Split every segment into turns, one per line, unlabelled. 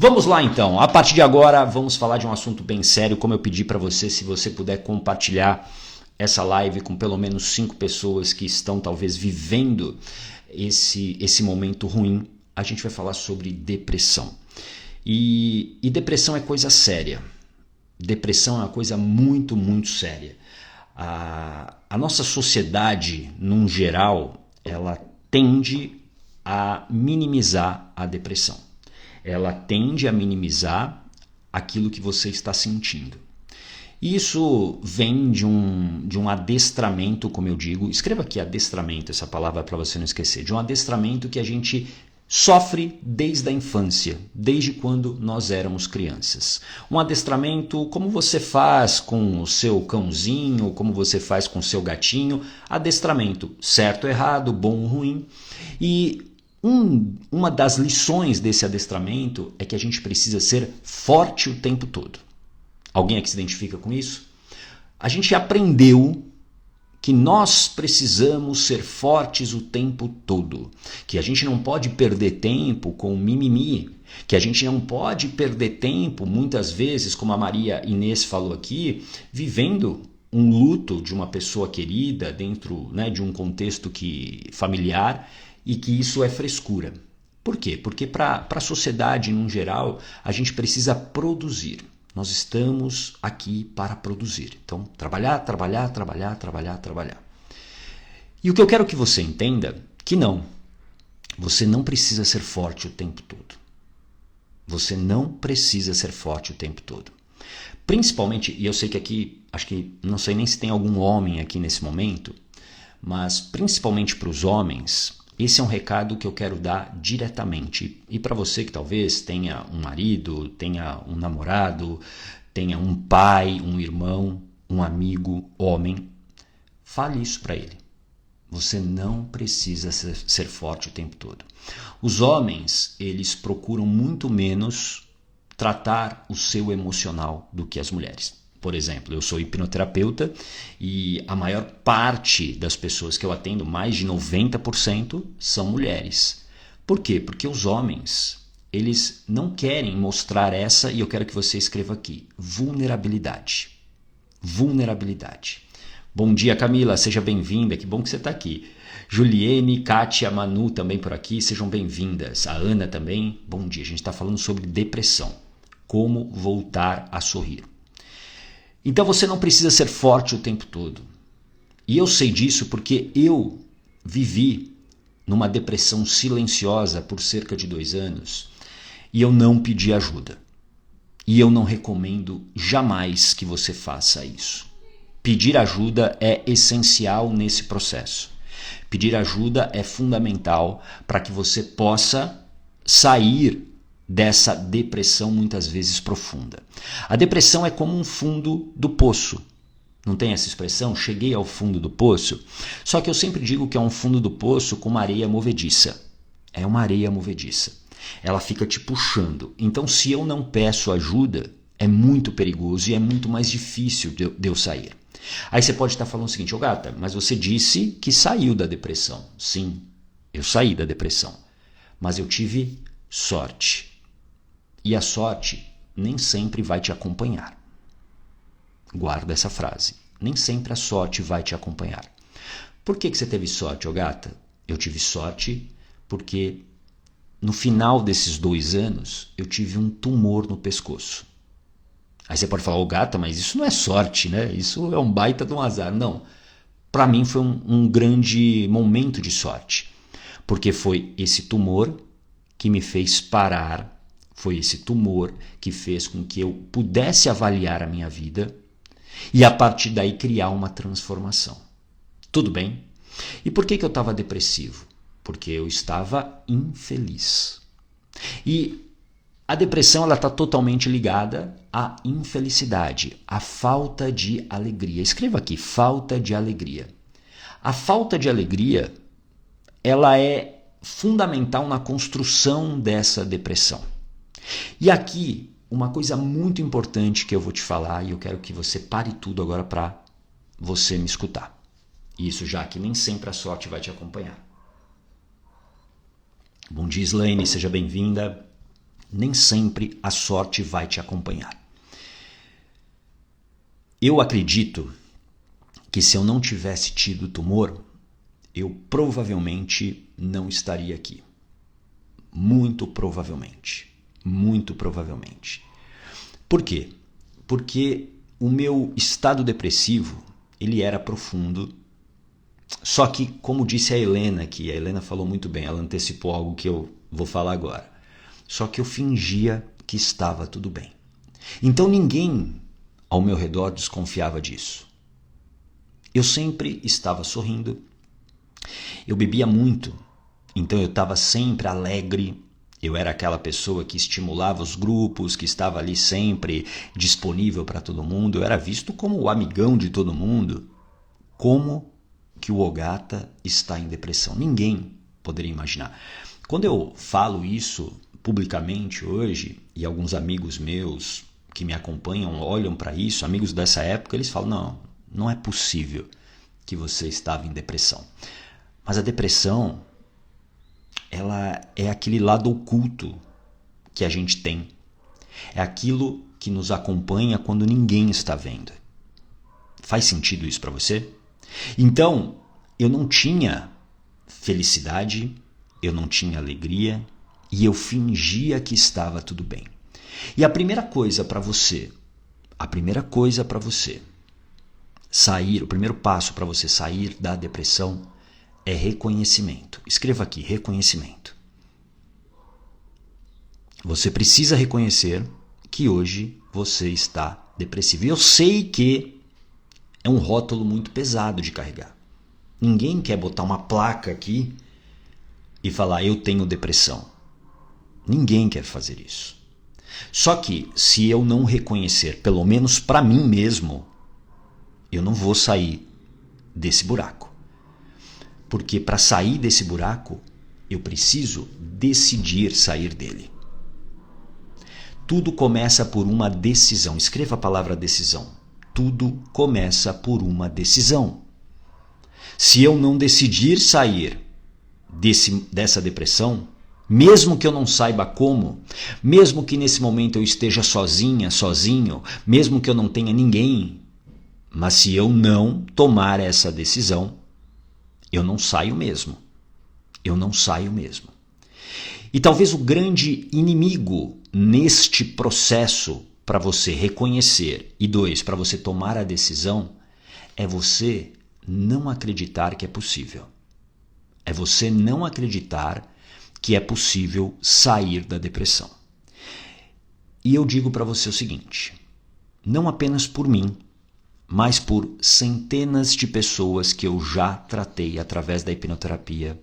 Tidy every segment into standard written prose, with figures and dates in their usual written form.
Vamos lá então, a partir de agora vamos falar de um assunto bem sério, como eu pedi para você, se você puder compartilhar essa live com pelo menos 5 pessoas que estão talvez vivendo esse momento ruim, a gente vai falar sobre depressão. E depressão é coisa séria, depressão é uma coisa muito, muito séria. A nossa sociedade, num geral, ela tende a minimizar a depressão. Ela tende a minimizar aquilo que você está sentindo. Isso vem de um adestramento, como eu digo, escreva aqui adestramento, essa palavra para você não esquecer, de um adestramento que a gente sofre desde a infância, desde quando nós éramos crianças. Um adestramento como você faz com o seu cãozinho, como você faz com o seu gatinho, adestramento certo, errado, bom, ruim. E uma das lições desse adestramento é que a gente precisa ser forte o tempo todo. Alguém aqui se identifica com isso? A gente aprendeu que nós precisamos ser fortes o tempo todo, que a gente não pode perder tempo com mimimi, que a gente não pode perder tempo, muitas vezes, como a Maria Inês falou aqui, vivendo um luto de uma pessoa querida dentro, né, de um contexto familiar, e que isso é frescura. Por quê? Porque para a sociedade, em geral, a gente precisa produzir. Nós estamos aqui para produzir. Então, trabalhar. E o que eu quero que você entenda, que não. Você não precisa ser forte o tempo todo. Você não precisa ser forte o tempo todo. Principalmente, e eu sei que aqui, acho que não sei nem se tem algum homem aqui nesse momento, mas principalmente para os homens, esse é um recado que eu quero dar diretamente. E para você que talvez tenha um marido, tenha um namorado, tenha um pai, um irmão, um amigo, homem, fale isso para ele. Você não precisa ser forte o tempo todo. Os homens, eles procuram muito menos tratar o seu emocional do que as mulheres. Por exemplo, eu sou hipnoterapeuta e a maior parte das pessoas que eu atendo, mais de 90%, são mulheres. Por quê? Porque os homens, eles não querem mostrar essa, e eu quero que você escreva aqui, vulnerabilidade. Vulnerabilidade. Bom dia, Camila, seja bem-vinda, que bom que você está aqui. Juliene, Kátia, Manu também por aqui, sejam bem-vindas. A Ana também, bom dia. A gente está falando sobre depressão, como voltar a sorrir. Então você não precisa ser forte o tempo todo. E eu sei disso porque eu vivi numa depressão silenciosa por cerca de 2 anos e eu não pedi ajuda. E eu não recomendo jamais que você faça isso. Pedir ajuda é essencial nesse processo. Pedir ajuda é fundamental para que você possa sair dessa depressão muitas vezes profunda. A depressão é como um fundo do poço. Não tem essa expressão? Cheguei ao fundo do poço. Só que eu sempre digo que é um fundo do poço com uma areia movediça. É uma areia movediça. Ela fica te puxando. Então, se eu não peço ajuda, é muito perigoso e é muito mais difícil de eu sair. Aí você pode estar falando o seguinte, gata, mas você disse que saiu da depressão. Sim, eu saí da depressão. Mas eu tive sorte. E a sorte nem sempre vai te acompanhar. Guarda essa frase. Nem sempre a sorte vai te acompanhar. Por que você teve sorte, gata? Eu tive sorte porque no final desses 2 anos eu tive um tumor no pescoço. Aí você pode falar, gata, mas isso não é sorte, né? Isso é um baita de um azar. Não. Para mim foi um grande momento de sorte. Porque foi esse tumor que me fez parar. Foi esse tumor que fez com que eu pudesse avaliar a minha vida e a partir daí criar uma transformação. Tudo bem? E por que eu estava depressivo? Porque eu estava infeliz. E a depressão está totalmente ligada à infelicidade, à falta de alegria. Escreva aqui, falta de alegria. A falta de alegria, ela é fundamental na construção dessa depressão. E aqui, uma coisa muito importante que eu vou te falar, e eu quero que você pare tudo agora para você me escutar. Isso já que nem sempre a sorte vai te acompanhar. Bom dia, Slaine, seja bem-vinda. nem sempre a sorte vai te acompanhar. Eu acredito que se eu não tivesse tido tumor, eu provavelmente não estaria aqui. Muito provavelmente. Muito provavelmente. Por quê? Porque o meu estado depressivo, ele era profundo. Só que, como disse a Helena aqui, a Helena falou muito bem, ela antecipou algo que eu vou falar agora. Só que eu fingia que estava tudo bem. Então ninguém ao meu redor desconfiava disso. Eu sempre estava sorrindo. Eu bebia muito, então eu estava sempre alegre. Eu era aquela pessoa que estimulava os grupos, que estava ali sempre disponível para todo mundo. Eu era visto como o amigão de todo mundo. Como que o Ogata está em depressão? Ninguém poderia imaginar. Quando eu falo isso publicamente hoje, e alguns amigos meus que me acompanham olham para isso, amigos dessa época, eles falam, não é possível que você estava em depressão. Mas a depressão, ela é aquele lado oculto que a gente tem. É aquilo que nos acompanha quando ninguém está vendo. Faz sentido isso para você? Então, eu não tinha felicidade, eu não tinha alegria e eu fingia que estava tudo bem. E a primeira coisa para você sair, o primeiro passo para você sair da depressão é reconhecimento. Escreva aqui, reconhecimento. Você precisa reconhecer que hoje você está depressivo. E eu sei que é um rótulo muito pesado de carregar. Ninguém quer botar uma placa aqui e falar, eu tenho depressão. Ninguém quer fazer isso. Só que, se eu não reconhecer, pelo menos para mim mesmo, eu não vou sair desse buraco. Porque para sair desse buraco, eu preciso decidir sair dele. Tudo começa por uma decisão. Escreva a palavra decisão. Tudo começa por uma decisão. Se eu não decidir sair dessa depressão, mesmo que eu não saiba como, mesmo que nesse momento eu esteja sozinha, sozinho, mesmo que eu não tenha ninguém, mas se eu não tomar essa decisão, eu não saio mesmo. Eu não saio mesmo. E talvez o grande inimigo neste processo para você reconhecer e 2, para você tomar a decisão, é você não acreditar que é possível. É você não acreditar que é possível sair da depressão. E eu digo para você o seguinte, não apenas por mim, mas por centenas de pessoas que eu já tratei através da hipnoterapia,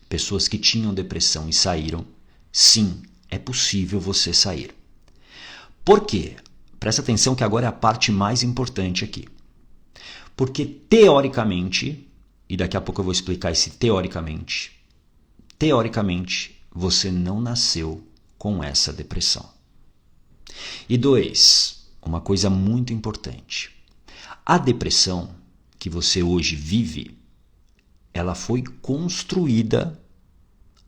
pessoas que tinham depressão e saíram, sim, é possível você sair. Por quê? Presta atenção que agora é a parte mais importante aqui. Porque teoricamente, e daqui a pouco eu vou explicar esse teoricamente, você não nasceu com essa depressão. E 2, uma coisa muito importante. A depressão que você hoje vive, ela foi construída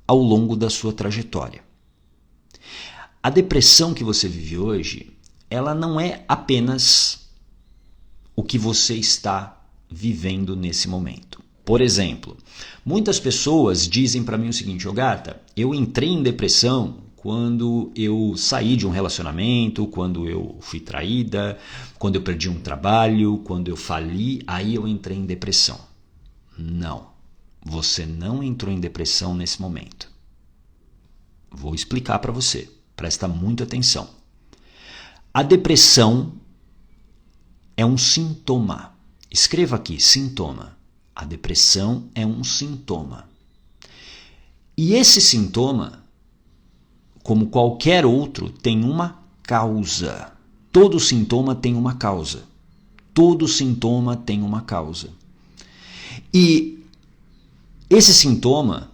ao longo da sua trajetória. A depressão que você vive hoje, ela não é apenas o que você está vivendo nesse momento. Por exemplo, muitas pessoas dizem para mim o seguinte, Ogata, eu entrei em depressão quando eu saí de um relacionamento, quando eu fui traída, quando eu perdi um trabalho, quando eu fali, aí eu entrei em depressão. Não, você não entrou em depressão nesse momento. Vou explicar para você, presta muita atenção. A depressão é um sintoma. Escreva aqui, sintoma. A depressão é um sintoma. E esse sintoma, como qualquer outro, tem uma causa. Todo sintoma tem uma causa. Todo sintoma tem uma causa. E esse sintoma,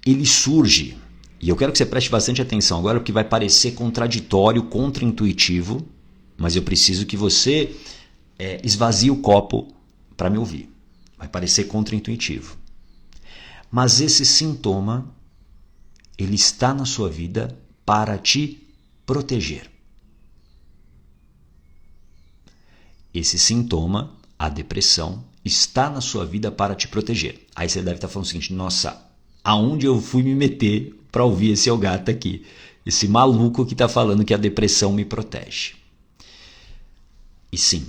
ele surge, e eu quero que você preste bastante atenção agora, porque vai parecer contraditório, contraintuitivo, mas eu preciso que você esvazie o copo para me ouvir. Vai parecer contraintuitivo. Mas esse sintoma, ele está na sua vida para te proteger. Esse sintoma, a depressão, está na sua vida para te proteger. Aí você deve estar falando o seguinte: nossa, aonde eu fui me meter para ouvir esse Ogata aqui? Esse maluco que está falando que a depressão me protege. E sim,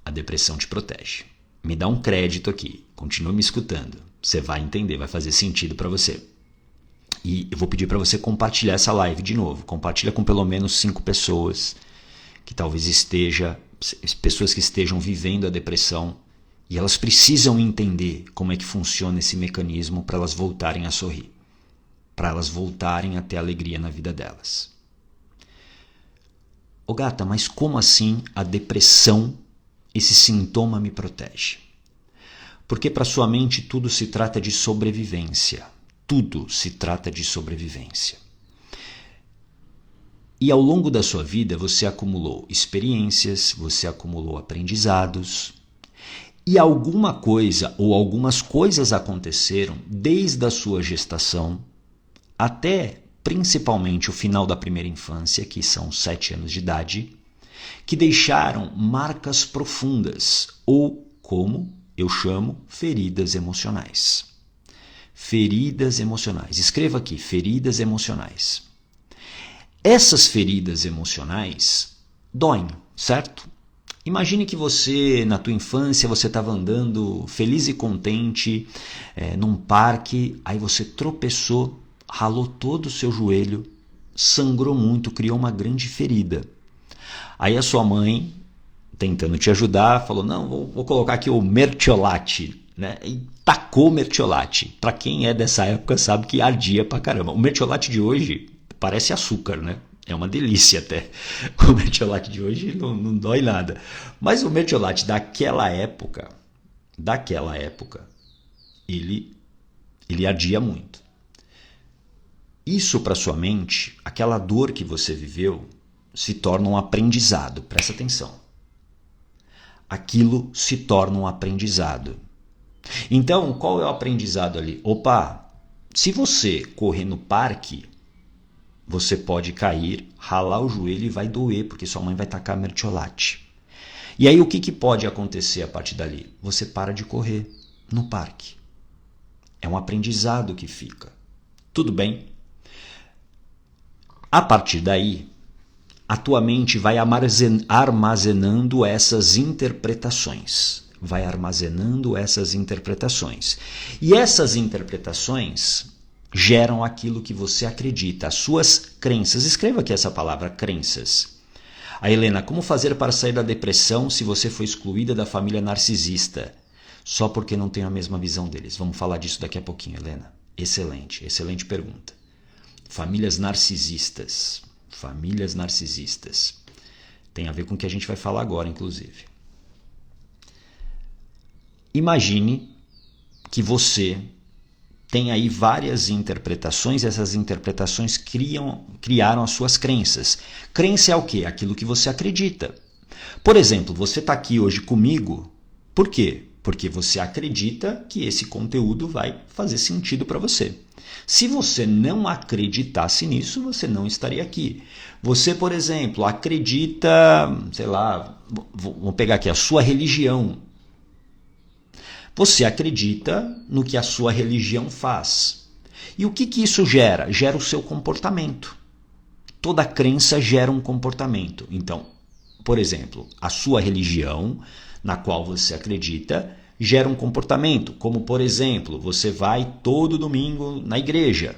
a depressão te protege. Me dá um crédito aqui, continua me escutando. Você vai entender, vai fazer sentido para você. E eu vou pedir para você compartilhar essa live de novo. Compartilha com pelo menos 5 pessoas que talvez pessoas que estejam vivendo a depressão, e elas precisam entender como é que funciona esse mecanismo para elas voltarem a sorrir, para elas voltarem a ter alegria na vida delas. Ô gata, mas como assim a depressão, esse sintoma me protege? Porque para sua mente tudo se trata de sobrevivência. Tudo se trata de sobrevivência. E ao longo da sua vida você acumulou experiências, você acumulou aprendizados, e alguma coisa ou algumas coisas aconteceram desde a sua gestação até principalmente o final da primeira infância, que são 7 anos de idade, que deixaram marcas profundas, ou como eu chamo, feridas emocionais. Feridas emocionais. Escreva aqui, feridas emocionais. Essas feridas emocionais doem, certo? Imagine que você, na tua infância, você estava andando feliz e contente num parque, aí você tropeçou, ralou todo o seu joelho, sangrou muito, criou uma grande ferida. Aí a sua mãe, tentando te ajudar, falou: não, vou colocar aqui o mertiolate, né? E tacou o mertiolate. Para quem é dessa época sabe que ardia pra caramba. O mertiolate de hoje parece açúcar, né? É uma delícia até. O mertiolate de hoje não dói nada. Mas o mertiolate daquela época, ele ardia muito. Isso para sua mente, aquela dor que você viveu, se torna um aprendizado. Presta atenção. Aquilo se torna um aprendizado. Então, qual é o aprendizado ali? Opa, se você correr no parque, você pode cair, ralar o joelho e vai doer, porque sua mãe vai tacar mertiolate. E aí o que pode acontecer a partir dali? Você para de correr no parque. É um aprendizado que fica. Tudo bem? A partir daí, a tua mente vai armazenando essas interpretações. Vai armazenando essas interpretações. E essas interpretações geram aquilo que você acredita, as suas crenças. Escreva aqui essa palavra, crenças. A Helena, como fazer para sair da depressão se você foi excluída da família narcisista? Só porque não tem a mesma visão deles. Vamos falar disso daqui a pouquinho, Helena. Excelente, excelente pergunta. Famílias narcisistas. Famílias narcisistas. Tem a ver com o que a gente vai falar agora, inclusive. Imagine que você tem aí várias interpretações, e essas interpretações criaram as suas crenças. Crença é o quê? Aquilo que você acredita. Por exemplo, você está aqui hoje comigo, por quê? Porque você acredita que esse conteúdo vai fazer sentido para você. Se você não acreditasse nisso, você não estaria aqui. Você, por exemplo, acredita, sei lá, vamos pegar aqui a sua religião. Você acredita no que a sua religião faz. E o que isso gera? Gera o seu comportamento. Toda crença gera um comportamento. Então, por exemplo, a sua religião, na qual você acredita, gera um comportamento. Como, por exemplo, você vai todo domingo na igreja.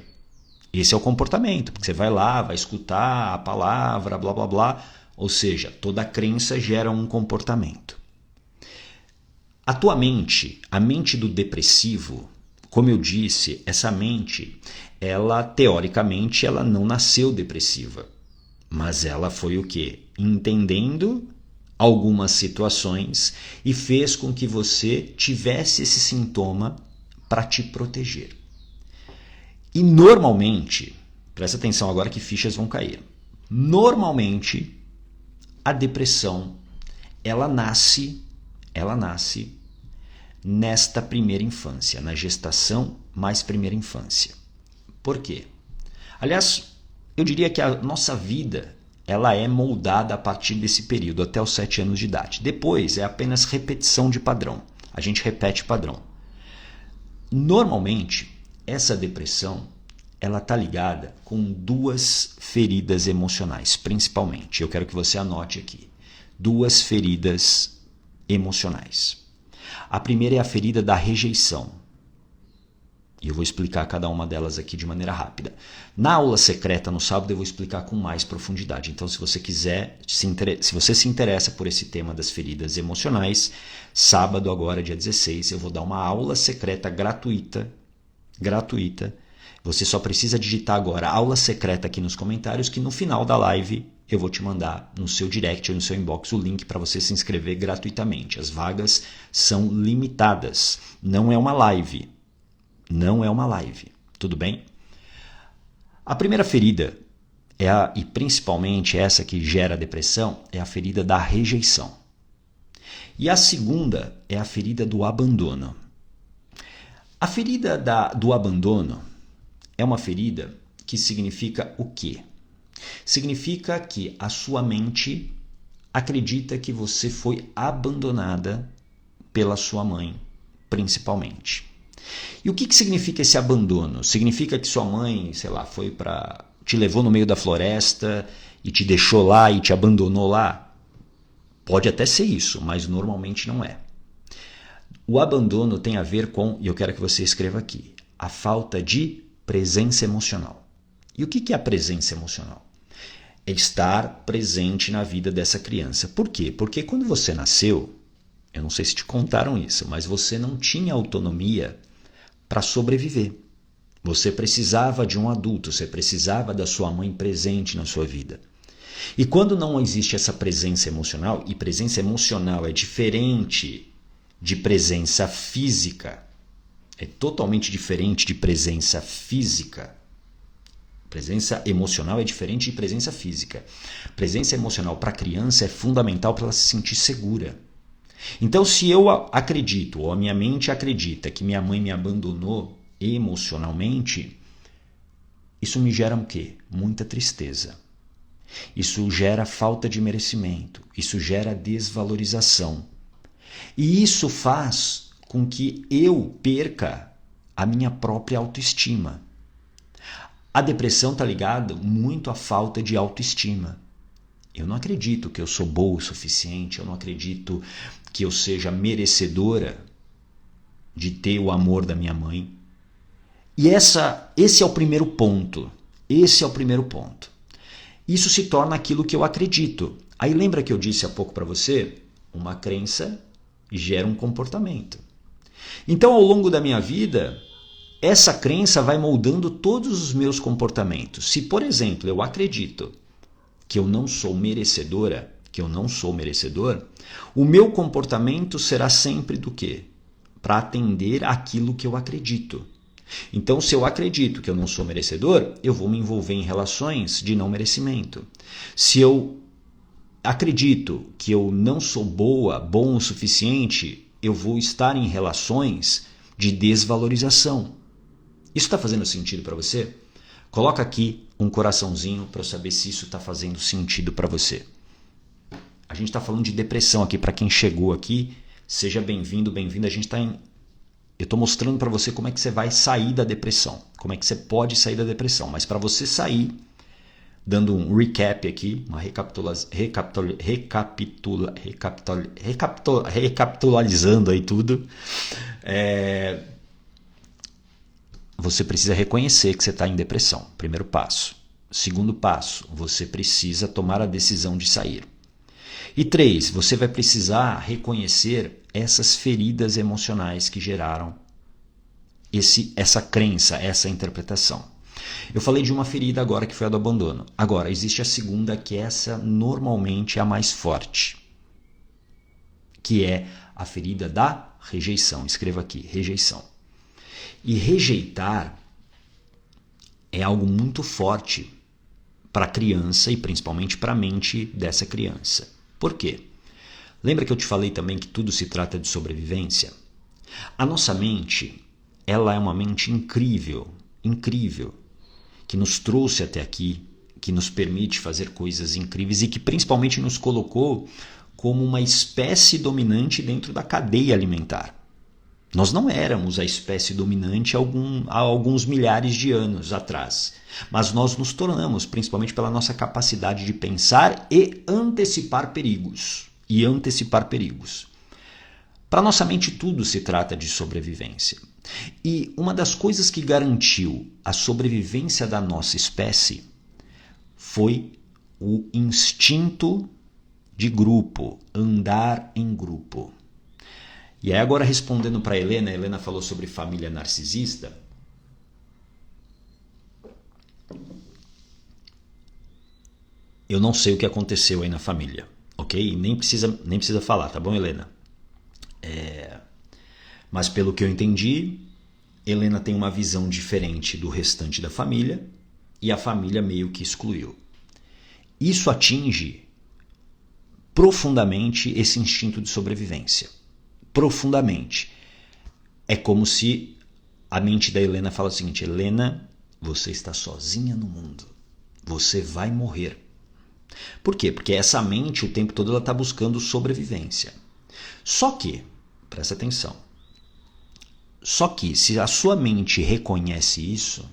Esse é o comportamento, porque você vai lá, vai escutar a palavra, blá, blá, blá. Ou seja, toda crença gera um comportamento. A tua mente, a mente do depressivo, como eu disse, essa mente, ela teoricamente ela não nasceu depressiva, mas ela foi o quê? Entendendo algumas situações e fez com que você tivesse esse sintoma para te proteger. E normalmente, presta atenção agora que fichas vão cair. Normalmente, a depressão, ela nasce nesta primeira infância, na gestação mais primeira infância. Por quê? Aliás, eu diria que a nossa vida, ela é moldada a partir desse período, até os 7 anos de idade. Depois é apenas repetição de padrão. A gente repete padrão. Normalmente, essa depressão ela está ligada com 2 feridas emocionais, principalmente. Eu quero que você anote aqui. 2 feridas emocionais. A primeira é a ferida da rejeição. E eu vou explicar cada uma delas aqui de maneira rápida. Na aula secreta, no sábado, eu vou explicar com mais profundidade. Então, se você quiser, se você se interessa por esse tema das feridas emocionais, sábado agora, dia 16, eu vou dar uma aula secreta gratuita. Você só precisa digitar agora aula secreta aqui nos comentários, que no final da live eu vou te mandar no seu direct ou no seu inbox o link para você se inscrever gratuitamente. As vagas são limitadas. Não é uma live. Não é uma live, tudo bem? A primeira ferida, e principalmente essa que gera depressão, é a ferida da rejeição. E a segunda é a ferida do abandono. A ferida do abandono é uma ferida que significa o quê? Significa que a sua mente acredita que você foi abandonada pela sua mãe, principalmente. E o que significa esse abandono? Significa que sua mãe, sei lá, te levou no meio da floresta e te deixou lá e te abandonou lá? Pode até ser isso, mas normalmente não é. O abandono tem a ver com, e eu quero que você escreva aqui, a falta de presença emocional. E o que é a presença emocional? É estar presente na vida dessa criança. Por quê? Porque quando você nasceu, eu não sei se te contaram isso, mas você não tinha autonomia para sobreviver. Você precisava de um adulto, você precisava da sua mãe presente na sua vida. E quando não existe essa presença emocional, e presença emocional é diferente de presença física, é totalmente diferente de presença física. Presença emocional é diferente de presença física. Presença emocional para a criança é fundamental para ela se sentir segura. Então, se eu acredito, ou a minha mente acredita que minha mãe me abandonou emocionalmente, isso me gera o quê? Muita tristeza. Isso gera falta de merecimento. Isso gera desvalorização. E isso faz com que eu perca a minha própria autoestima. A depressão está ligada muito à falta de autoestima. Eu não acredito que eu sou boa o suficiente, eu não acredito que eu seja merecedora de ter o amor da minha mãe. E esse é o primeiro ponto. Esse é o primeiro ponto. Isso se torna aquilo que eu acredito. Aí lembra que eu disse há pouco para você? Uma crença gera um comportamento. Então, ao longo da minha vida, essa crença vai moldando todos os meus comportamentos. Se, por exemplo, eu acredito que eu não sou merecedora, que eu não sou merecedor, o meu comportamento será sempre do quê? Para atender aquilo que eu acredito. Então, se eu acredito que eu não sou merecedor, eu vou me envolver em relações de não merecimento. Se eu acredito que eu não sou bom o suficiente, eu vou estar em relações de desvalorização. Isso está fazendo sentido para você? Coloca aqui um coraçãozinho para eu saber se isso está fazendo sentido para você. A gente está falando de depressão aqui. Para quem chegou aqui, seja bem-vindo, bem-vinda. Eu estou mostrando para você como é que você vai sair da depressão. Como é que você pode sair da depressão. Mas para você sair, dando um recap aqui, uma recapitulizando aí tudo, você precisa reconhecer que você está em depressão. Primeiro passo. Segundo passo, você precisa tomar a decisão de sair. E 3, você vai precisar reconhecer essas feridas emocionais que geraram essa crença, essa interpretação. Eu falei de uma ferida agora que foi a do abandono. Agora, existe a segunda, que essa normalmente é a mais forte, que é a ferida da rejeição. Escreva aqui, rejeição. E rejeitar é algo muito forte para a criança e principalmente para a mente dessa criança. Por quê? Lembra que eu te falei também que tudo se trata de sobrevivência? A nossa mente, ela é uma mente incrível, que nos trouxe até aqui, que nos permite fazer coisas incríveis e que principalmente nos colocou como uma espécie dominante dentro da cadeia alimentar. Nós não éramos a espécie dominante há alguns milhares de anos atrás, mas nós nos tornamos, principalmente pela nossa capacidade de pensar e antecipar perigos. Para nossa mente, tudo se trata de sobrevivência. E uma das coisas que garantiu a sobrevivência da nossa espécie foi o instinto de grupo, andar em grupo. E aí agora respondendo para a Helena falou sobre família narcisista. Eu não sei o que aconteceu aí na família, ok? Nem precisa falar, tá bom, Helena? Mas pelo que eu entendi, Helena tem uma visão diferente do restante da família e a família meio que excluiu. Isso atinge profundamente esse instinto de sobrevivência. Profundamente. É como se a mente da Helena fala o seguinte: Helena, você está sozinha no mundo. Você vai morrer. Por quê? Porque essa mente o tempo todo ela está buscando sobrevivência. Só que, presta atenção, se a sua mente reconhece isso,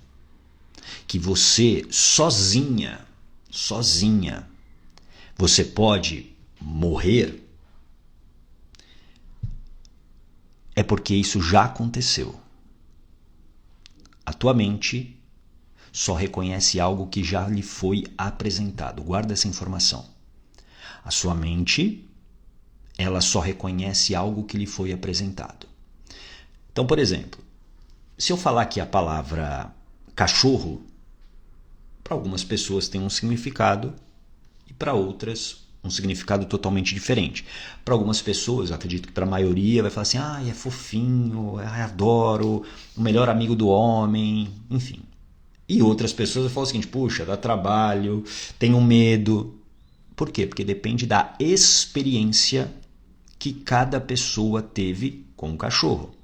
que você sozinha, você pode morrer, é porque isso já aconteceu. A tua mente só reconhece algo que já lhe foi apresentado. Guarda essa informação. A sua mente, ela só reconhece algo que lhe foi apresentado. Então, por exemplo, se eu falar aqui a palavra cachorro, para algumas pessoas tem um significado e para outras um significado totalmente diferente. Para algumas pessoas, eu acredito que para a maioria vai falar assim: é fofinho, adoro, o melhor amigo do homem, enfim. E outras pessoas vão falar o seguinte: puxa, dá trabalho, tenho medo. Por quê? Porque depende da experiência que cada pessoa teve com o cachorro.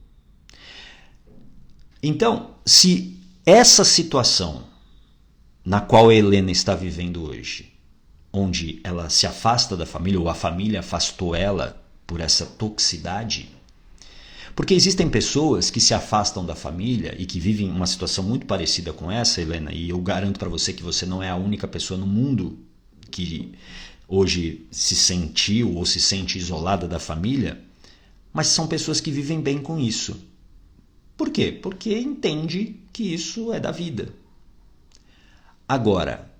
Então, se essa situação na qual a Helena está vivendo hoje, onde ela se afasta da família, ou a família afastou ela por essa toxicidade, porque existem pessoas que se afastam da família e que vivem uma situação muito parecida com essa, Helena, e eu garanto para você que você não é a única pessoa no mundo que hoje se sentiu ou se sente isolada da família, mas são pessoas que vivem bem com isso. Por quê? Porque entende que isso é da vida. Agora,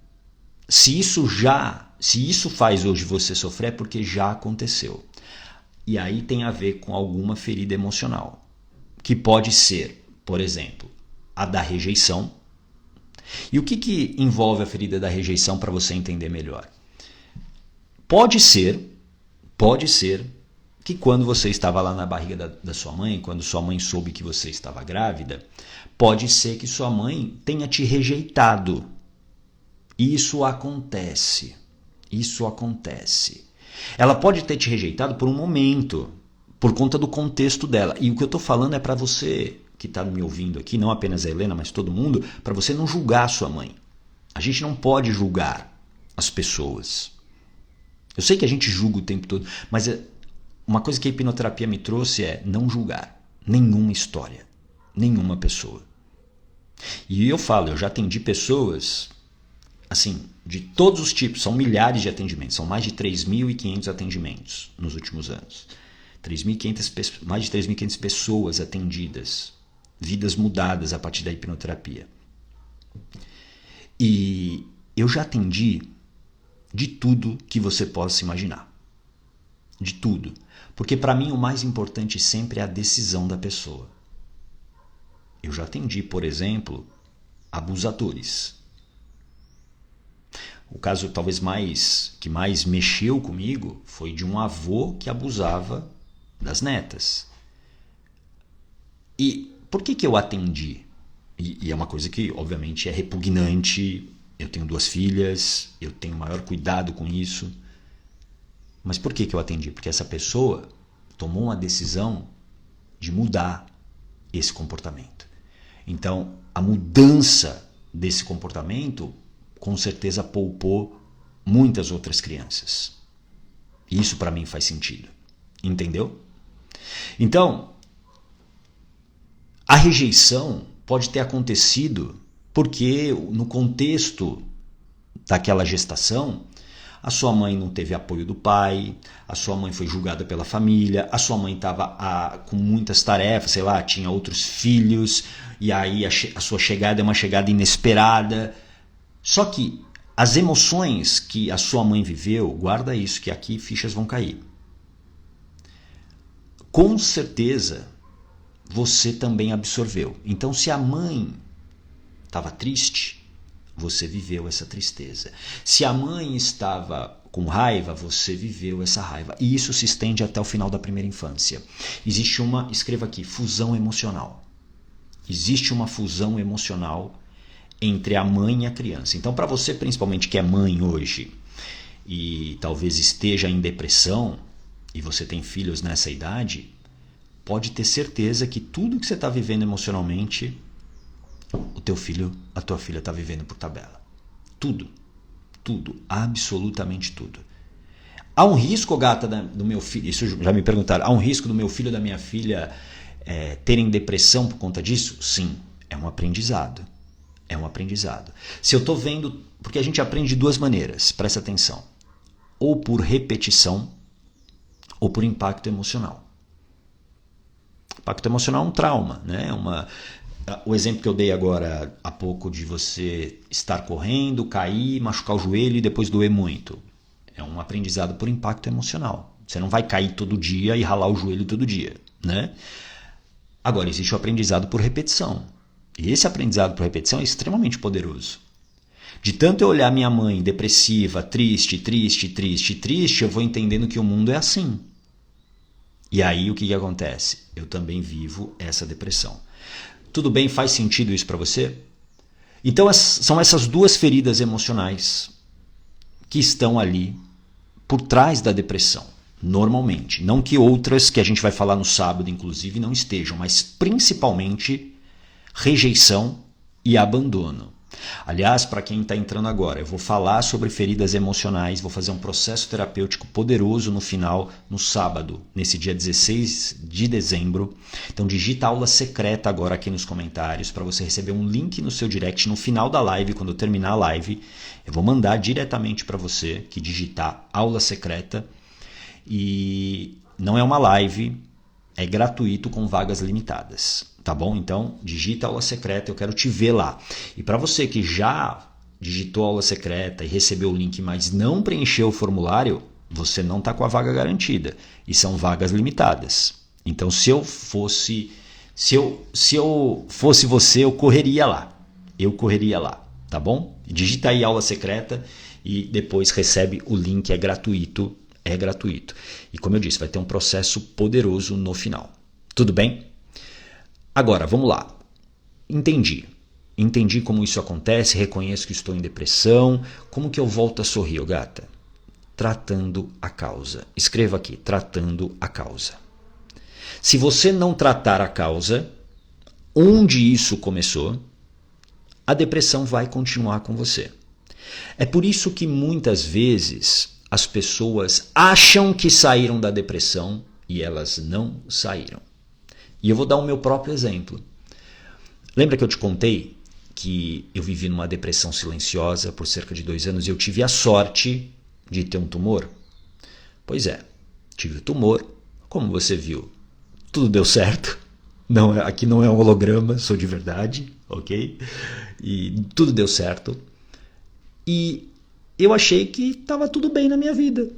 se isso faz hoje você sofrer, é porque já aconteceu. E aí tem a ver com alguma ferida emocional, que pode ser, por exemplo, a da rejeição. E o que envolve a ferida da rejeição para você entender melhor? Pode ser que quando você estava lá na barriga da sua mãe, quando sua mãe soube que você estava grávida, pode ser que sua mãe tenha te rejeitado. Isso acontece. Ela pode ter te rejeitado por um momento, por conta do contexto dela. E o que eu estou falando é para você que está me ouvindo aqui, não apenas a Helena, mas todo mundo, para você não julgar a sua mãe. A gente não pode julgar as pessoas. Eu sei que a gente julga o tempo todo, mas uma coisa que a hipnoterapia me trouxe é não julgar nenhuma história, nenhuma pessoa. E eu já atendi pessoas, assim, de todos os tipos, são milhares de atendimentos, são mais de 3.500 atendimentos nos últimos anos. Mais de 3.500 pessoas atendidas, vidas mudadas a partir da hipnoterapia. E eu já atendi de tudo que você possa imaginar. De tudo. Porque para mim o mais importante sempre é a decisão da pessoa. Eu já atendi, por exemplo, abusadores. O caso talvez que mais mexeu comigo foi de um avô que abusava das netas. E por que eu atendi? E é uma coisa que obviamente é repugnante. Eu tenho 2 filhas, eu tenho maior cuidado com isso. Mas por que eu atendi? Porque essa pessoa tomou uma decisão de mudar esse comportamento. Então, a mudança desse comportamento com certeza poupou muitas outras crianças. Isso para mim faz sentido. Entendeu? Então, a rejeição pode ter acontecido porque no contexto daquela gestação, a sua mãe não teve apoio do pai, a sua mãe foi julgada pela família, a sua mãe estava com muitas tarefas, sei lá, tinha outros filhos, e aí a sua chegada é uma chegada inesperada. Só que as emoções que a sua mãe viveu, guarda isso, que aqui fichas vão cair. Com certeza, você também absorveu. Então, se a mãe estava triste, você viveu essa tristeza. Se a mãe estava com raiva, você viveu essa raiva. E isso se estende até o final da primeira infância. Existe uma, escreva aqui, fusão emocional. Existe uma fusão emocional entre a mãe e a criança. Então, para você, principalmente que é mãe hoje, e talvez esteja em depressão, e você tem filhos nessa idade, pode ter certeza que tudo que você está vivendo emocionalmente, o teu filho, a tua filha está vivendo por tabela. Tudo. Tudo. Absolutamente tudo. Há um risco, gata, do meu filho, isso já me perguntaram, há um risco do meu filho ou da minha filha terem depressão por conta disso? Sim. É um aprendizado. É um aprendizado. Se eu estou vendo, porque a gente aprende de duas maneiras, presta atenção. Ou por repetição, ou por impacto emocional. Impacto emocional é um trauma, né? O exemplo que eu dei agora há pouco de você estar correndo, cair, machucar o joelho e depois doer muito. É um aprendizado por impacto emocional. Você não vai cair todo dia e ralar o joelho todo dia, né? Agora, existe o aprendizado por repetição. E esse aprendizado por repetição é extremamente poderoso. De tanto eu olhar minha mãe depressiva, triste, eu vou entendendo que o mundo é assim. E aí o que acontece? Eu também vivo essa depressão. Tudo bem? Faz sentido isso para você? Então são essas duas feridas emocionais que estão ali por trás da depressão, normalmente. Não que outras que a gente vai falar no sábado, inclusive, não estejam, mas principalmente rejeição e abandono. Aliás, para quem está entrando agora, eu vou falar sobre feridas emocionais, vou fazer um processo terapêutico poderoso no final, no sábado, nesse dia 16 de dezembro. Então digita aula secreta agora aqui nos comentários para você receber um link no seu direct no final da live, quando eu terminar a live. Eu vou mandar diretamente para você que digitar aula secreta. E não é uma live, é gratuito com vagas limitadas. Tá bom? Então, digita aula secreta, eu quero te ver lá. E para você que já digitou aula secreta e recebeu o link, mas não preencheu o formulário, você não está com a vaga garantida. E são vagas limitadas. Então, se eu fosse você, eu correria lá. Tá bom? Digita aí aula secreta e depois recebe o link, é gratuito. É gratuito. E como eu disse, vai ter um processo poderoso no final. Tudo bem? Agora, vamos lá. Entendi como isso acontece, reconheço que estou em depressão. Como que eu volto a sorrir, gata? Tratando a causa. Escreva aqui, tratando a causa. Se você não tratar a causa, onde isso começou, a depressão vai continuar com você. É por isso que muitas vezes as pessoas acham que saíram da depressão e elas não saíram. E eu vou dar o meu próprio exemplo. Lembra que eu te contei que eu vivi numa depressão silenciosa por cerca de 2 anos e eu tive a sorte de ter um tumor? Pois é, tive o tumor, como você viu, tudo deu certo. Não, aqui não é um holograma, sou de verdade, ok? E tudo deu certo. E eu achei que estava tudo bem na minha vida.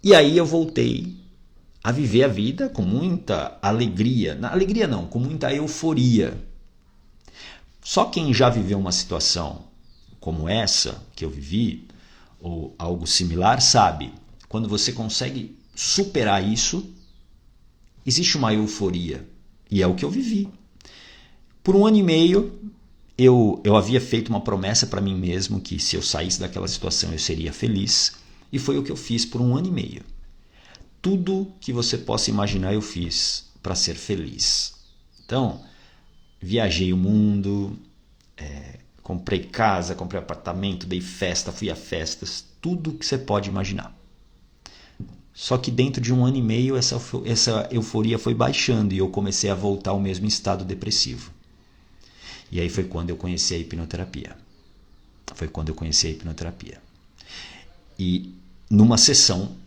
E aí eu voltei a viver a vida com muita alegria. Alegria não, com muita euforia. Só quem já viveu uma situação como essa que eu vivi, ou algo similar, sabe, quando você consegue superar isso, existe uma euforia. E é o que eu vivi. Por 1 ano e meio, eu havia feito uma promessa para mim mesmo que se eu saísse daquela situação eu seria feliz. E foi o que eu fiz por 1 ano e meio. Tudo que você possa imaginar eu fiz para ser feliz. Então, viajei o mundo, Comprei casa, comprei apartamento, dei festa, fui a festas, tudo que você pode imaginar. Só que dentro de 1 ano e meio essa euforia foi baixando e eu comecei a voltar ao mesmo estado depressivo. E aí foi quando eu conheci a hipnoterapia. E numa sessão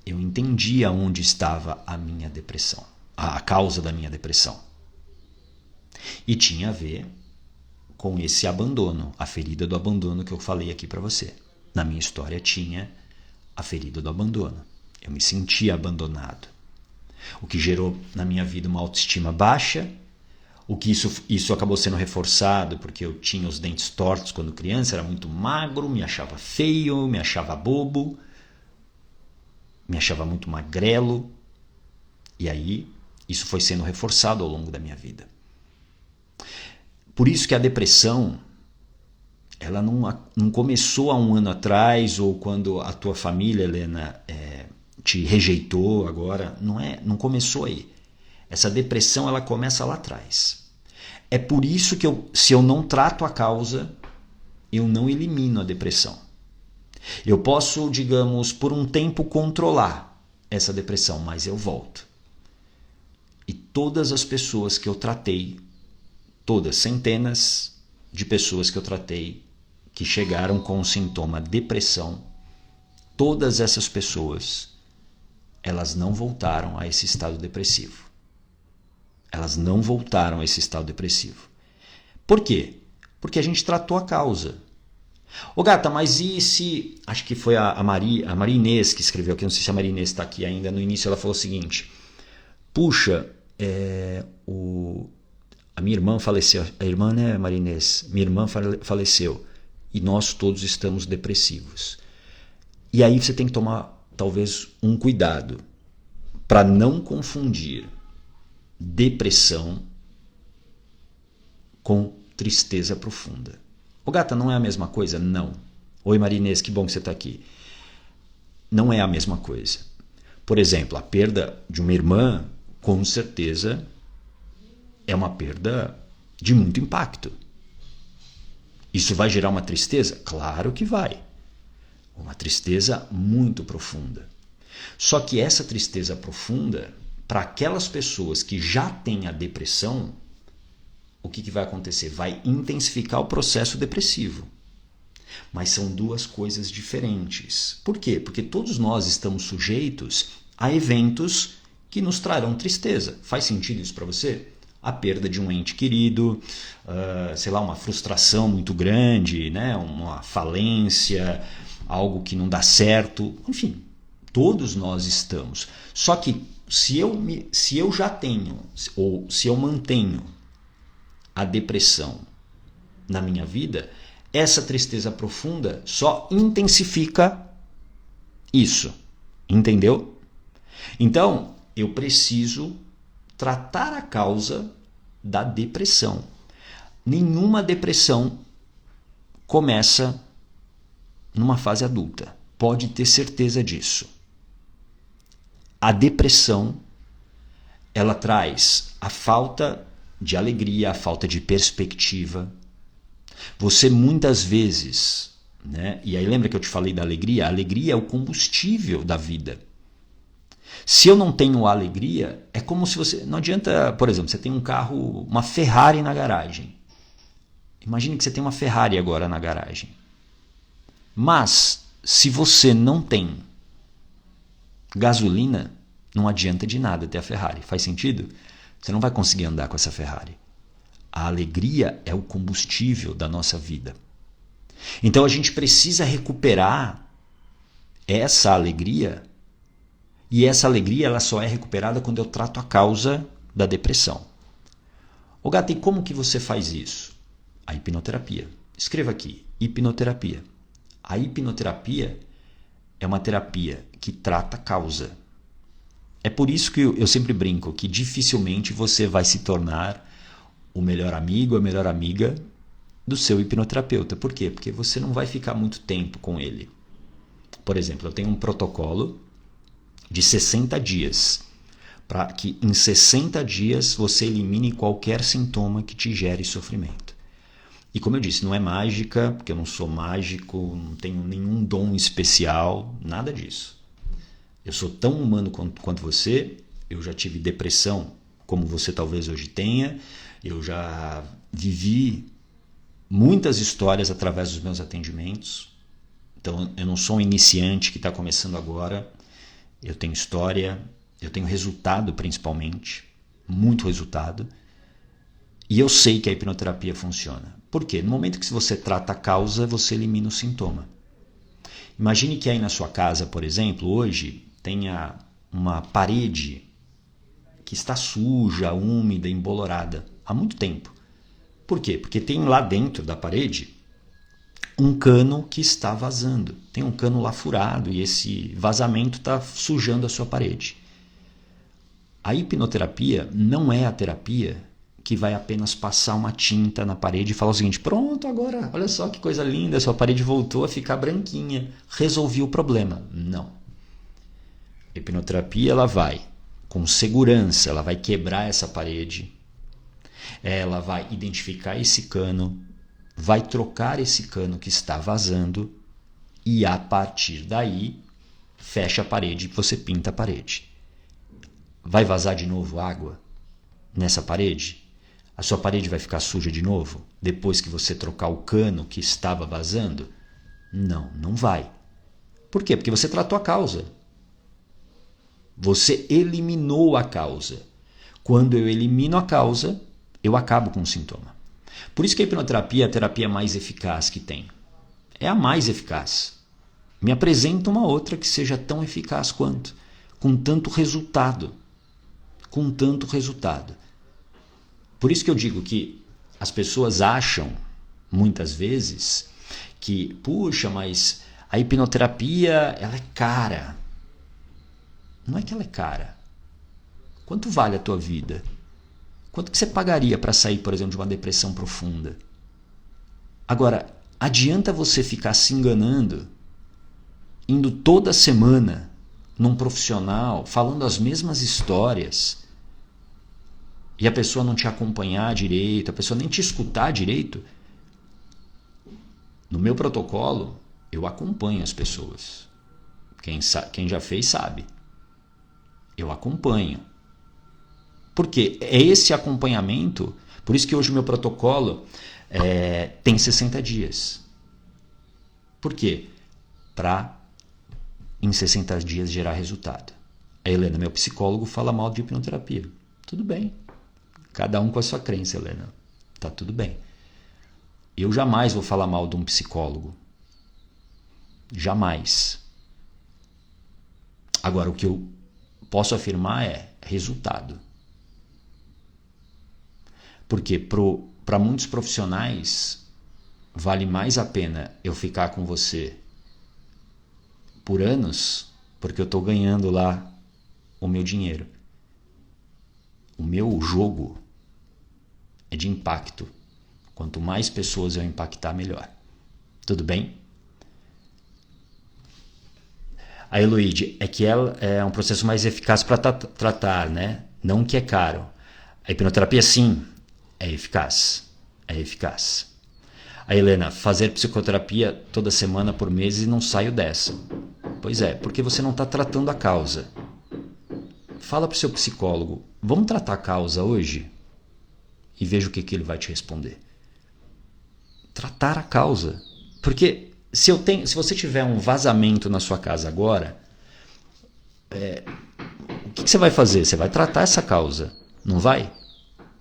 eu entendi aonde estava a minha depressão, a causa da minha depressão. E tinha a ver com esse abandono, a ferida do abandono que eu falei aqui para você. Na minha história tinha a ferida do abandono. Eu me sentia abandonado. O que gerou na minha vida uma autoestima baixa, o que isso acabou sendo reforçado porque eu tinha os dentes tortos quando criança, era muito magro, me achava feio, me achava bobo, me achava muito magrelo. E aí isso foi sendo reforçado ao longo da minha vida. Por isso que a depressão, ela não começou há 1 ano atrás, ou quando a tua família, Helena, te rejeitou agora. Não começou aí. Essa depressão, ela começa lá atrás. É por isso que se eu não trato a causa, eu não elimino a depressão. Eu posso, digamos, por um tempo controlar essa depressão, mas eu volto. E todas as pessoas que eu tratei, todas, centenas de pessoas que eu tratei, que chegaram com o sintoma depressão, todas essas pessoas, elas não voltaram a esse estado depressivo. Por quê? Porque a gente tratou a causa. Ô gata, mas e se... Acho que foi a Maria Inês que escreveu aqui, não sei se a Maria Inês está aqui ainda. No início ela falou o seguinte: puxa, a minha irmã faleceu. A irmã, né, Maria Inês? Minha irmã faleceu. E nós todos estamos depressivos. E aí você tem que tomar, talvez, um cuidado para não confundir depressão com tristeza profunda. Ô gata, não é a mesma coisa? Não. Oi, Maria Inês, que bom que você está aqui. Não é a mesma coisa. Por exemplo, a perda de uma irmã, com certeza, é uma perda de muito impacto. Isso vai gerar uma tristeza? Claro que vai. Uma tristeza muito profunda. Só que essa tristeza profunda, para aquelas pessoas que já têm a depressão, o que vai acontecer? Vai intensificar o processo depressivo. Mas são duas coisas diferentes. Por quê? Porque todos nós estamos sujeitos a eventos que nos trarão tristeza. Faz sentido isso para você? A perda de um ente querido, sei lá, uma frustração muito grande, né? Uma falência, algo que não dá certo. Enfim, todos nós estamos. Só que se eu já tenho, ou se eu mantenho a depressão na minha vida, essa tristeza profunda só intensifica isso. Entendeu? Então, eu preciso tratar a causa da depressão. Nenhuma depressão começa numa fase adulta. Pode ter certeza disso. A depressão, ela traz a falta de alegria, a falta de perspectiva. Você muitas vezes, né? E aí lembra que eu te falei da alegria? A alegria é o combustível da vida. Se eu não tenho alegria, é como se você... Não adianta, por exemplo, você tem um carro, uma Ferrari na garagem. Imagine que você tem uma Ferrari agora na garagem. Mas, se você não tem gasolina, não adianta de nada ter a Ferrari. Faz sentido? Você não vai conseguir andar com essa Ferrari. A alegria é o combustível da nossa vida. Então a gente precisa recuperar essa alegria. E essa alegria ela só é recuperada quando eu trato a causa da depressão. Ô gato, e como que você faz isso? A hipnoterapia. Escreva aqui, hipnoterapia. A hipnoterapia é uma terapia que trata a causa. É por isso que eu sempre brinco que dificilmente você vai se tornar o melhor amigo, a melhor amiga do seu hipnoterapeuta. Por quê? Porque você não vai ficar muito tempo com ele. Por exemplo, eu tenho um protocolo de 60 dias, para que em 60 dias você elimine qualquer sintoma que te gere sofrimento. E como eu disse, não é mágica, porque eu não sou mágico, não tenho nenhum dom especial, nada disso. Eu sou tão humano quanto você, eu já tive depressão, como você talvez hoje tenha, eu já vivi muitas histórias através dos meus atendimentos. Então, eu não sou um iniciante que está começando agora. Eu tenho história, eu tenho resultado principalmente, muito resultado. E eu sei que a hipnoterapia funciona. Por quê? No momento que você trata a causa, você elimina o sintoma. Imagine que aí na sua casa, por exemplo, hoje tenha uma parede que está suja, úmida, embolorada há muito tempo. Por quê? Porque tem lá dentro da parede um cano que está vazando. Tem um cano lá furado e esse vazamento está sujando a sua parede. A hipnoterapia não é a terapia que vai apenas passar uma tinta na parede e falar o seguinte: pronto, agora, olha só que coisa linda, sua parede voltou a ficar branquinha, resolvi o problema. Não. A hipnoterapia, ela vai com segurança, ela vai quebrar essa parede, ela vai identificar esse cano, vai trocar esse cano que está vazando e a partir daí fecha a parede e você pinta a parede. Vai vazar de novo água nessa parede? A sua parede vai ficar suja de novo depois que você trocar o cano que estava vazando? Não, não vai. Por quê? Porque você tratou a causa. Você eliminou a causa. Quando eu elimino a causa, eu acabo com o sintoma. Por isso que a hipnoterapia é a terapia mais eficaz que tem. É a mais eficaz. Me apresenta uma outra que seja tão eficaz quanto, com tanto resultado. Com tanto resultado. Por isso que eu digo que as pessoas acham, muitas vezes, que, puxa, mas a hipnoterapia, ela é cara. Não é que ela é cara. Quanto vale a tua vida? Quanto que você pagaria para sair, por exemplo, de uma depressão profunda? Agora, adianta você ficar se enganando, indo toda semana num profissional, falando as mesmas histórias, e a pessoa não te acompanhar direito, a pessoa nem te escutar direito? No meu protocolo, eu acompanho as pessoas. Quem já fez sabe. Eu acompanho. Porque é esse acompanhamento, por isso que hoje o meu protocolo tem 60 dias. Por quê? Para em 60 dias gerar resultado. A Helena, meu psicólogo, fala mal de hipnoterapia. Tudo bem. Cada um com a sua crença, Helena. Tá tudo bem. Eu jamais vou falar mal de um psicólogo. Jamais. Agora, o que eu posso afirmar é resultado. Porque para muitos profissionais vale mais a pena eu ficar com você por anos, porque eu estou ganhando lá o meu dinheiro. O meu jogo é de impacto. Quanto mais pessoas eu impactar, melhor. Tudo bem? A Heloíde, é que ela é um processo mais eficaz para tratar, né? Não que é caro. A hipnoterapia, sim, é eficaz. É eficaz. A Helena, fazer psicoterapia toda semana por mês e não saio dessa. Pois é, porque você não está tratando a causa. Fala para o seu psicólogo, vamos tratar a causa hoje? E veja o que ele vai te responder. Tratar a causa. Porque se você tiver um vazamento na sua casa agora, o que você vai fazer? Você vai tratar essa causa, não vai?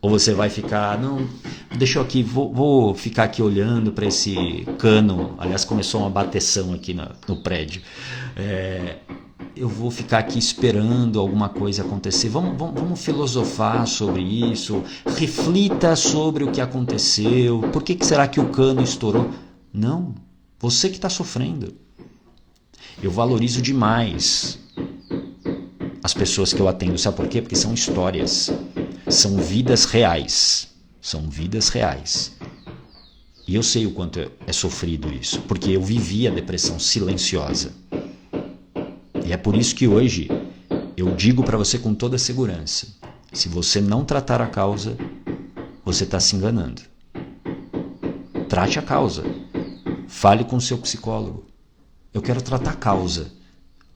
Ou você vai ficar, não, deixa eu aqui, vou ficar aqui olhando para esse cano. Aliás, começou uma bateção aqui no prédio. Eu vou ficar aqui esperando alguma coisa acontecer. Vamos filosofar sobre isso. Reflita sobre o que aconteceu. Por que será que o cano estourou? Não, você que está sofrendo. Eu valorizo demais as pessoas que eu atendo. Sabe por quê? Porque são histórias. São vidas reais. São vidas reais. E eu sei o quanto é sofrido isso. Porque eu vivi a depressão silenciosa. E é por isso que hoje eu digo para você com toda segurança: se você não tratar a causa, você está se enganando. trate a causa. Fale com o seu psicólogo. Eu quero tratar a causa.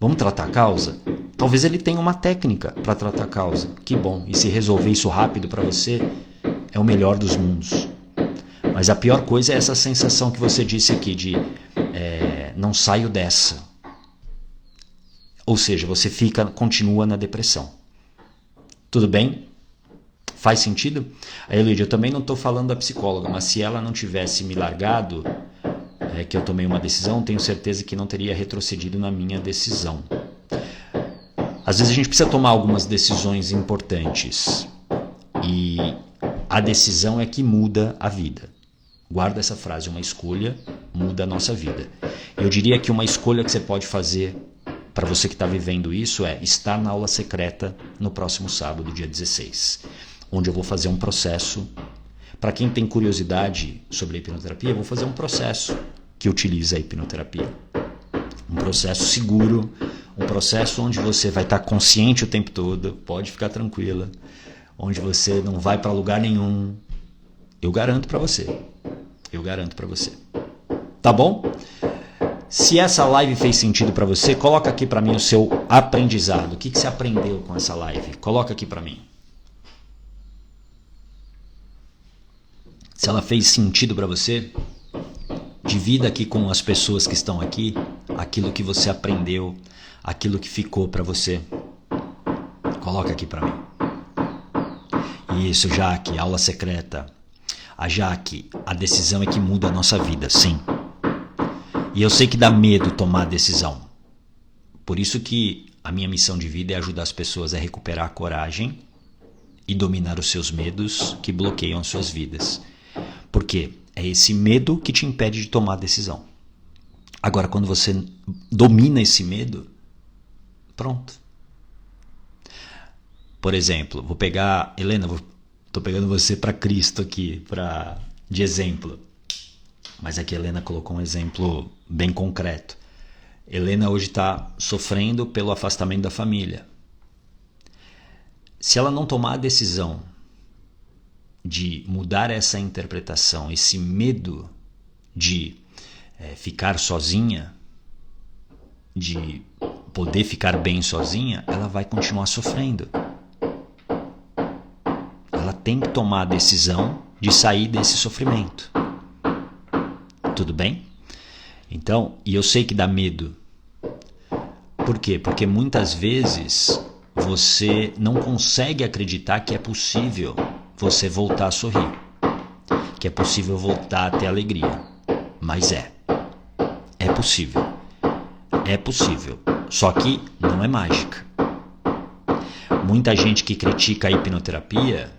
Vamos tratar a causa? Talvez ele tenha uma técnica para tratar a causa. Que bom. E se resolver isso rápido para você, é o melhor dos mundos. Mas a pior coisa é essa sensação que você disse aqui de não saio dessa. Ou seja, você continua na depressão. Tudo bem? Faz sentido? Aí, Luíde, eu também não estou falando da psicóloga, mas se ela não tivesse me largado, que eu tomei uma decisão, tenho certeza que não teria retrocedido na minha decisão. Às vezes a gente precisa tomar algumas decisões importantes. E a decisão é que muda a vida. Guarda essa frase, uma escolha muda a nossa vida. Eu diria que uma escolha que você pode fazer para você que está vivendo isso é estar na aula secreta no próximo sábado, dia 16, onde eu vou fazer um processo. Para quem tem curiosidade sobre a hipnoterapia, eu vou fazer um processo que utiliza a hipnoterapia. Um processo seguro, um processo onde você vai estar consciente o tempo todo, pode ficar tranquila, onde você não vai para lugar nenhum. Eu garanto para você. Eu garanto para você. Tá bom? Se essa live fez sentido para você, coloca aqui para mim o seu aprendizado. O que você aprendeu com essa live? Coloca aqui para mim. Se ela fez sentido para você, divida aqui com as pessoas que estão aqui aquilo que você aprendeu, aquilo que ficou para você. Coloca aqui para mim. Isso, Jaque, aula secreta. A Jaque, a decisão é que muda a nossa vida, sim. E eu sei que dá medo tomar a decisão. Por isso que a minha missão de vida é ajudar as pessoas a recuperar a coragem e dominar os seus medos que bloqueiam as suas vidas. Por quê? É esse medo que te impede de tomar a decisão. Agora, quando você domina esse medo, pronto. Por exemplo, vou pegar... Helena, estou pegando você para Cristo aqui, de exemplo. Mas aqui a Helena colocou um exemplo bem concreto. Helena hoje está sofrendo pelo afastamento da família. Se ela não tomar a decisão de mudar essa interpretação, esse medo de ficar sozinha, de poder ficar bem sozinha, ela vai continuar sofrendo. Ela tem que tomar a decisão de sair desse sofrimento. Tudo bem? Então, e eu sei que dá medo. Por quê? Porque muitas vezes você não consegue acreditar que é possível você voltar a sorrir, que é possível voltar a ter alegria. Mas é possível. É possível. Só que não é mágica. Muita gente que critica a hipnoterapia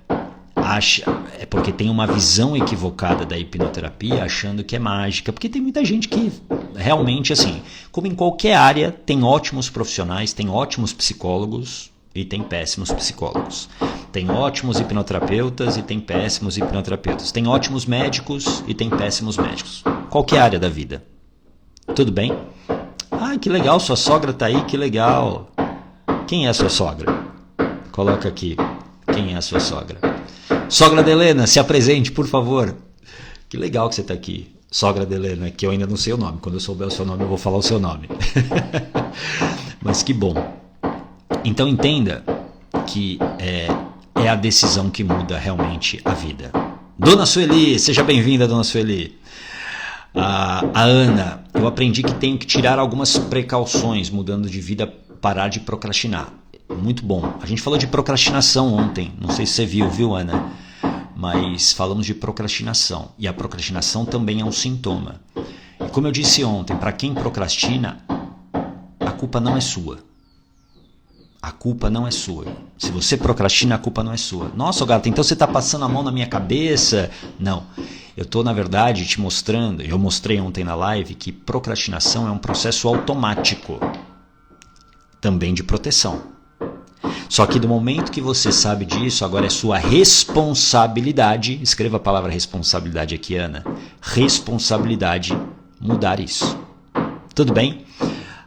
é porque tem uma visão equivocada da hipnoterapia, achando que é mágica, porque tem muita gente que realmente, assim, como em qualquer área, tem ótimos profissionais, tem ótimos psicólogos e tem péssimos psicólogos. Tem ótimos hipnoterapeutas e tem péssimos hipnoterapeutas. Tem ótimos médicos e tem péssimos médicos. Qualquer área da vida. Tudo bem? Ah, que legal, sua sogra tá aí, que legal. Quem é a sua sogra? Coloca aqui, quem é a sua sogra? Sogra da Helena, se apresente, por favor. Que legal que você está aqui. Sogra da Helena, que eu ainda não sei o nome. Quando eu souber o seu nome, eu vou falar o seu nome. Mas que bom. Então entenda que é a decisão que muda realmente a vida. Dona Sueli, seja bem-vinda, Dona Sueli. A Ana, eu aprendi que tenho que tirar algumas precauções, mudando de vida, parar de procrastinar. Muito bom. A gente falou de procrastinação ontem. Não sei se você viu, Ana? Mas falamos de procrastinação. E a procrastinação também é um sintoma. E como eu disse ontem, para quem procrastina, a culpa não é sua. A culpa não é sua. Se você procrastina, a culpa não é sua. Nossa, gata, então você está passando a mão na minha cabeça? Não. Eu estou, na verdade, te mostrando, eu mostrei ontem na live, que procrastinação é um processo automático. Também de proteção. Só que do momento que você sabe disso, agora é sua responsabilidade, escreva a palavra responsabilidade aqui, Ana, responsabilidade mudar isso. Tudo bem?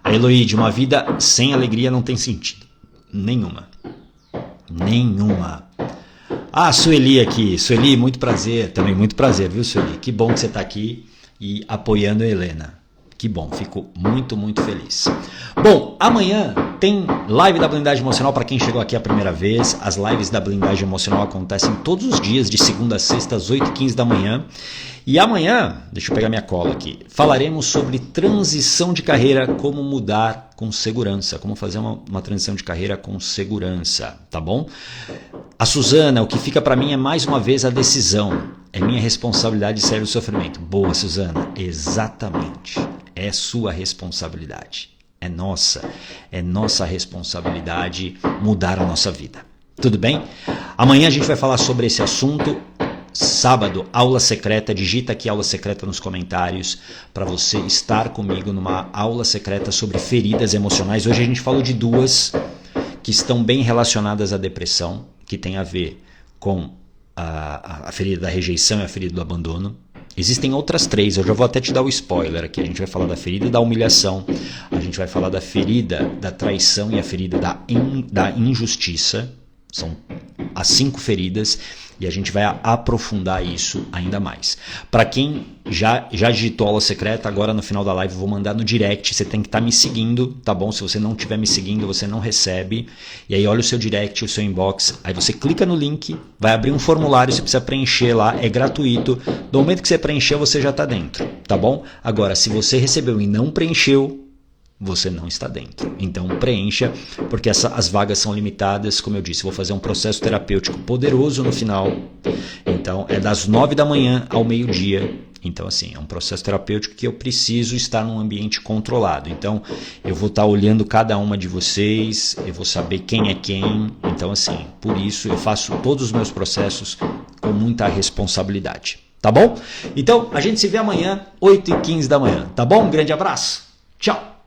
A Eloíde, uma vida sem alegria não tem sentido. Nenhuma. Ah, Sueli aqui. Sueli, muito prazer. Também muito prazer, viu, Sueli? Que bom que você está aqui e apoiando a Helena. Que bom, fico muito, muito feliz. Bom, amanhã tem live da blindagem emocional para quem chegou aqui a primeira vez. As lives da blindagem emocional acontecem todos os dias, de segunda a sexta, às 8h15 da manhã. E amanhã, deixa eu pegar minha cola aqui, falaremos sobre transição de carreira, como mudar com segurança, como fazer uma transição de carreira com segurança, tá bom? A Suzana, o que fica para mim é mais uma vez a decisão. É minha responsabilidade sair do sofrimento. Boa, Suzana, exatamente. É sua responsabilidade. É nossa responsabilidade mudar a nossa vida. Tudo bem? Amanhã a gente vai falar sobre esse assunto. Sábado, aula secreta, digita aqui aula secreta nos comentários para você estar comigo numa aula secreta sobre feridas emocionais. Hoje a gente falou de duas que estão bem relacionadas à depressão, que tem a ver com a ferida da rejeição e a ferida do abandono. Existem outras três, eu já vou até te dar o spoiler aqui. A gente vai falar da ferida da humilhação, a gente vai falar da ferida da traição e a ferida da injustiça. São as 5 feridas e a gente vai aprofundar isso ainda mais. Para quem já digitou aula secreta, agora no final da live eu vou mandar no direct. Você tem que estar me seguindo, tá bom? Se você não estiver me seguindo, você não recebe. E aí olha o seu direct, o seu inbox. Aí você clica no link, vai abrir um formulário, você precisa preencher lá, é gratuito. Do momento que você preencheu, você já está dentro, tá bom? Agora, se você recebeu e não preencheu, você não está dentro. Então preencha, porque as vagas são limitadas. Como eu disse, vou fazer um processo terapêutico poderoso no final. Então é das 9 da manhã ao meio-dia. Então assim, é um processo terapêutico que eu preciso estar num ambiente controlado. Então eu vou estar olhando cada uma de vocês, eu vou saber quem é quem. Então assim, por isso eu faço todos os meus processos com muita responsabilidade. Tá bom? Então a gente se vê amanhã, 8h15 da manhã. Tá bom? Um grande abraço. Tchau.